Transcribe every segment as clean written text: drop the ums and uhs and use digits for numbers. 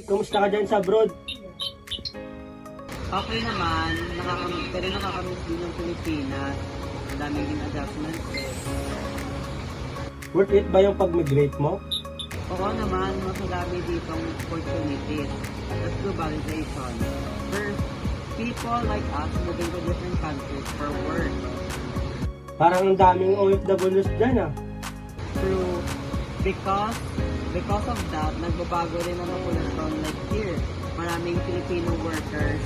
kumusta ka dyan sa abroad? Okay naman, pero nakakamiss din ng Pilipinas. Ang daming din adjustment. Worth it ba yung pag-migrate mo? Oo naman, mas madami ditong opportunities. That's globalization. First, people like us moving to different countries for work. Parang ang daming OFWs dyan ah. True, because of that, nagbabago rin ang populasyon like here. Maraming Filipino workers,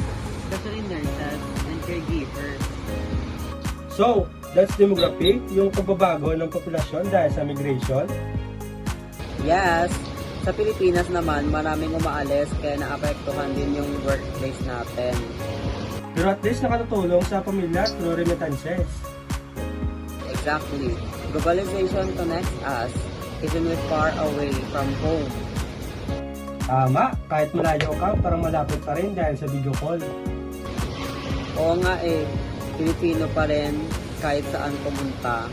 especially nurses and caregivers. So, that's demography, yung pagbabago ng populasyon dahil sa migration. Yes, sa Pilipinas naman, maraming umaalis kaya naapektuhan din yung workplace natin. Pero at least nakatutulong sa pamilya through remittances. Exactly. Globalization connects us even we're far away from home. Tama, kahit malayo ka, parang malapit pa rin dahil sa video call. Oo nga Pilipino pa rin kahit saan pumunta.